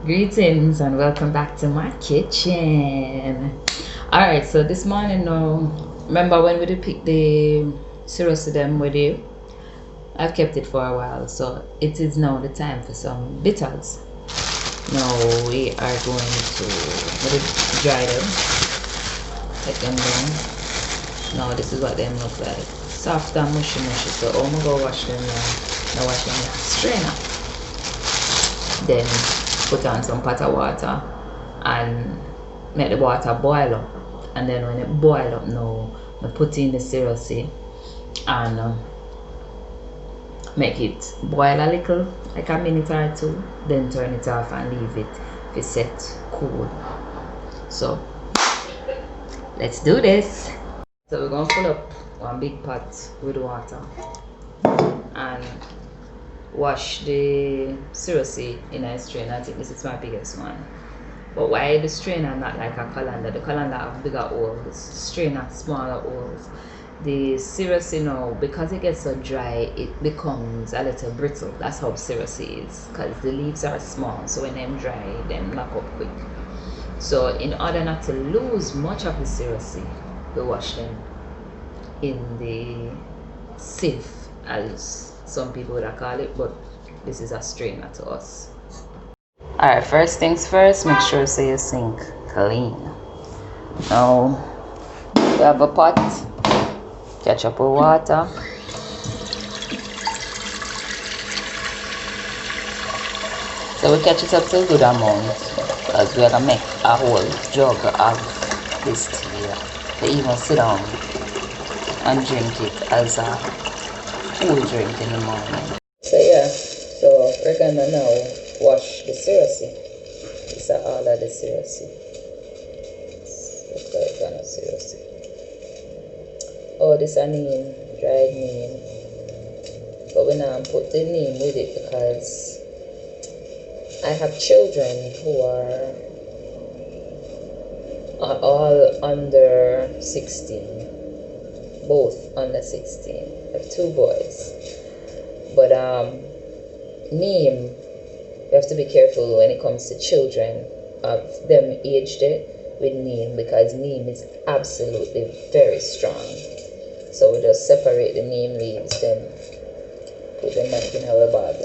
Greetings and welcome back to my kitchen. Alright, so this morning now, remember when we did pick the them with you? I've kept it for a while, so it is now the time for some bitters. Now we are going to dry them, take them down. Now this is what them look like. Soft and mushy. So I'm gonna go wash them now. Now wash them in a strainer. Then put on some pot of water and make the water boil up. And then when it boil up now, I put in the syrup and make it boil a little, like a minute or two, then turn it off and leave it to set cool. So let's do this. So we're gonna fill up one big pot with water and wash the syrup in a strainer. I think this is my biggest one. But why the strainer not like a colander? The colander have bigger holes, the strainer smaller holes. The syrup, because it gets so dry, it becomes a little brittle. That's how syrup is, because the leaves are small, so when them dry, them lock up quick. So in order not to lose much of the syrup, we wash them in the sieve, as some people would call it, but this is a strainer to us. Alright, first things first, make sure so your sink clean. Now we have a pot, catch up with water. So we catch it up to a good amount, because we are gonna make a whole jug of this tea to even sit down and drink it as a cool drink in the morning. So yeah, so we're gonna now wash the syrup. These are all of the syrup. Look like kind of syrup. Oh, this is neem, dried neem. But we now put the neem with it because I have children who are all under 16. Both under 16. I have two boys. But neem, you have to be careful when it comes to children of them aged with neem, because neem is absolutely very strong. So we just separate the neem leaves, then put them back in our bag.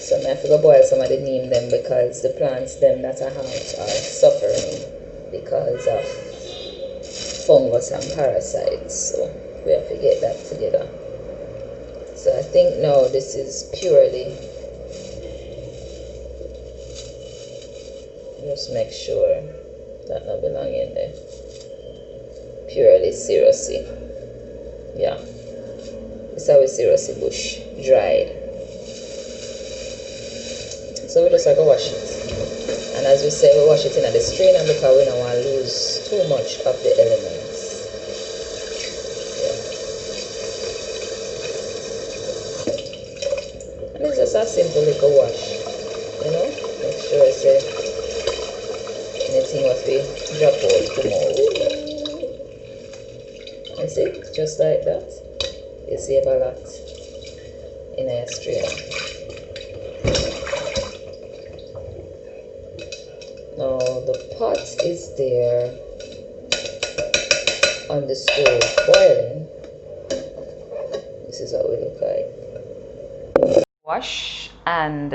So I have to go boil some of the neem then, because the plants them that I have are suffering because of fungus and parasites. So we have to get that together. So I think now this is purely, just make sure that not belong in there, purely syrup. Yeah, this is our syrup bush, dried. So we just go wash it, and as we say, we wash it in the strainer because we don't want to lose too much of the elements. It's just a simple little wash, make sure say anything must be drop out, come out. And see, just like that, you save a lot in a strainer. Now the pot is there on the stove boiling. This is what we look like. Wash and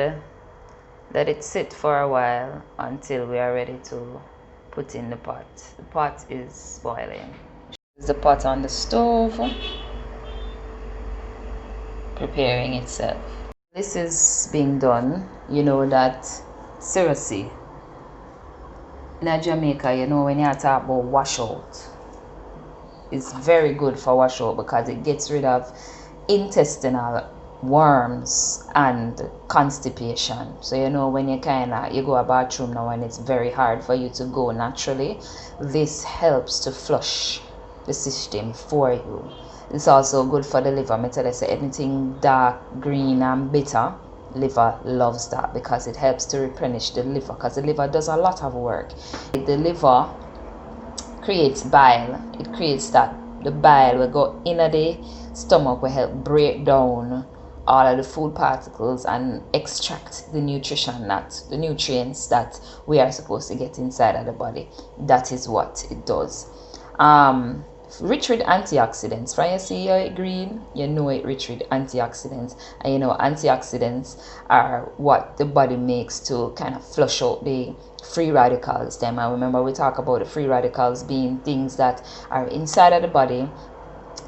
let it sit for a while until we are ready to put in the pot. The pot is boiling. The pot on the stove, preparing itself. This is being done. You know that syrup in Jamaica, when you talk about washout, it's very good for washout because it gets rid of intestinal worms and constipation. So when you you go to bathroom now and it's very hard for you to go naturally, this helps to flush the system for you. It's also good for the liver. I tell you, anything dark, green and bitter, liver loves that because it helps to replenish the liver, because the liver does a lot of work. The liver creates bile. It creates that the bile will go in the stomach, will help break down all of the food particles and extract the nutrients that we are supposed to get inside of the body. That is what it does. Rich with antioxidants. Right? You see your green, you know it rich with antioxidants. And you know antioxidants are what the body makes to kind of flush out the free radicals. Then I remember we talk about the free radicals being things that are inside of the body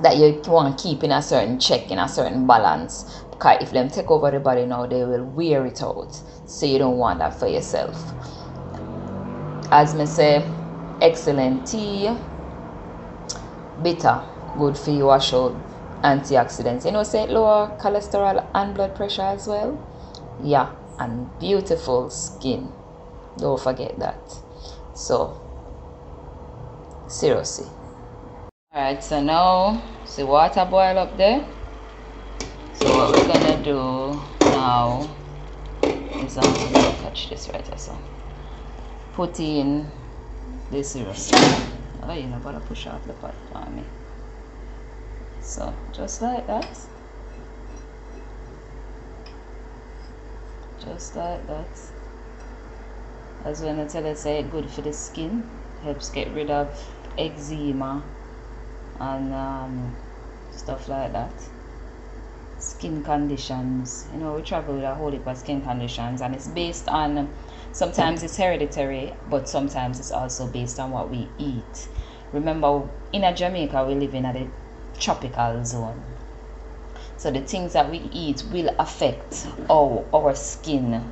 that you want to keep in a certain check, in a certain balance, because if them take over the body now, they will wear it out. So you don't want that for yourself. As me say, excellent tea, bitter, good for you, wash out antioxidants. You know, say lower cholesterol and blood pressure as well. Yeah, and beautiful skin. Don't forget that. So seriously. Alright, so now see water boil up there. So what we're gonna do now is touch this right also. Put in the syrup. Oh, you know, gotta push off the pot for me. So just like that. Just like that. As when I tell you, say good for the skin, helps get rid of eczema and stuff like that. Skin conditions, you know, we travel with a whole heap of skin conditions, and it's based on, sometimes it's hereditary, but sometimes it's also based on what we eat. Remember, in Jamaica we live in a tropical zone, so the things that we eat will affect how our skin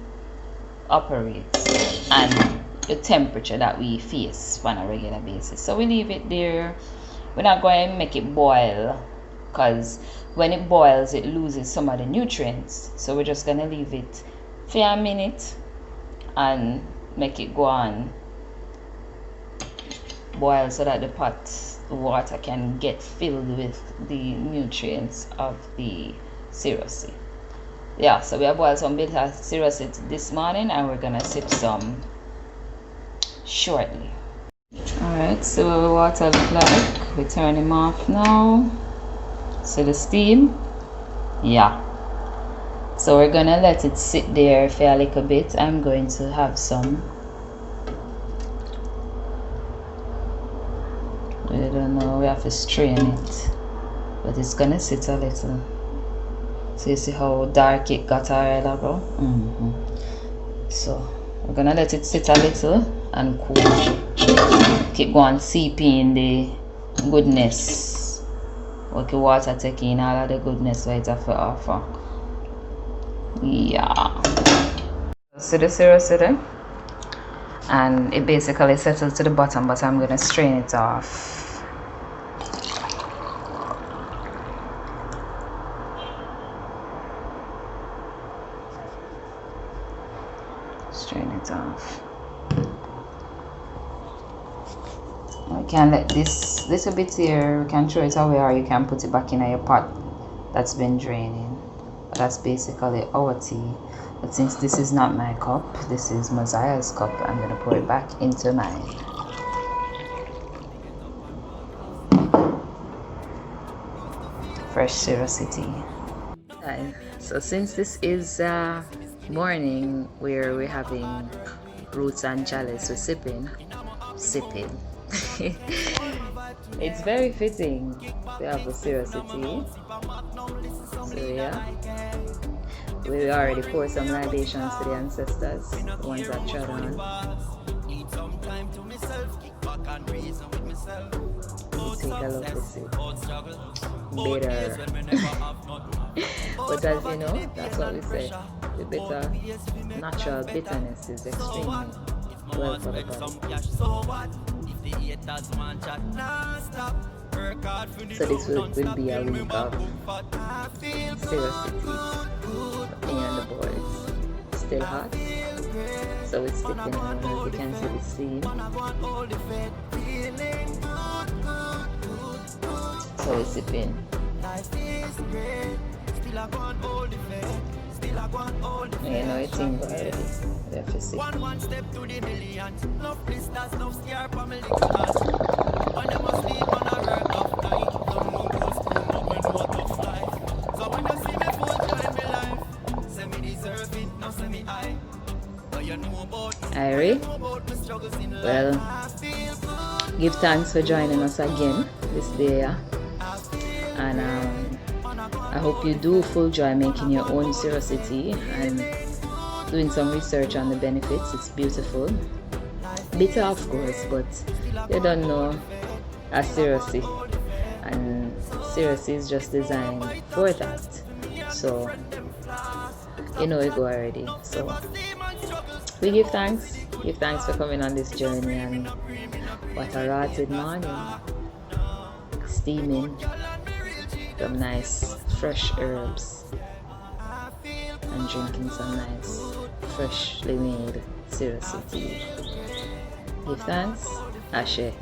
operates and the temperature that we face on a regular basis. So we leave it there. We're not going to make it boil, because when it boils it loses some of the nutrients. So we're just going to leave it for a minute and make it go on boil, so that the water can get filled with the nutrients of the cirrhosis. Yeah, so we have boiled some bit of cirrhosis this morning, and we're going to sip some shortly. Alright, so the water look like, we turn him off now. So the steam, yeah. So we're gonna let it sit there for a little bit. I'm going to have some, I don't know, we have to strain it, but it's gonna sit a little. So you see how dark it got already, bro? So we're gonna let it sit a little and cool. Keep going seeping the goodness. Okay, water taking all of the goodness right off the offer. Yeah. See the syrup there? And it basically settles to the bottom, but I'm gonna strain it off. Strain it off. We can let this little bit here, we can throw it away, or you can put it back in your pot that's been draining. But that's basically our tea. But since this is not my cup, this is Mosiah's cup, I'm going to pour it back into mine. Fresh Serosity. So since this is morning where we're having roots and chalice, we're sipping. It's very fitting to have the Serosity. So yeah, we already poured some libations to the ancestors, the ones that trod on. You take a look to see. Bitter. But as you know, that's what we say. The bitter, natural bitterness is extremely well for the body. So this will be a week of Serosity and the boys. Still hot, so it's sticking on. As you can see the seam. So we're sipping. You know it's in already. We have to sip. One step to the million. Love blisters, love scare family. When them asleep on a work of night, don't know who's when what of life. So when you see me full time, Irie, well, give thanks for joining us again this day, and I hope you do full joy making your own serosity and doing some research on the benefits. It's beautiful, bitter of course, but you don't know a serosity, and serosity is just designed for that, so you know it go already. So we give thanks for coming on this journey, and what a rotted morning, steaming some nice fresh herbs and drinking some nice freshly made serosity tea. Give thanks. Ashe.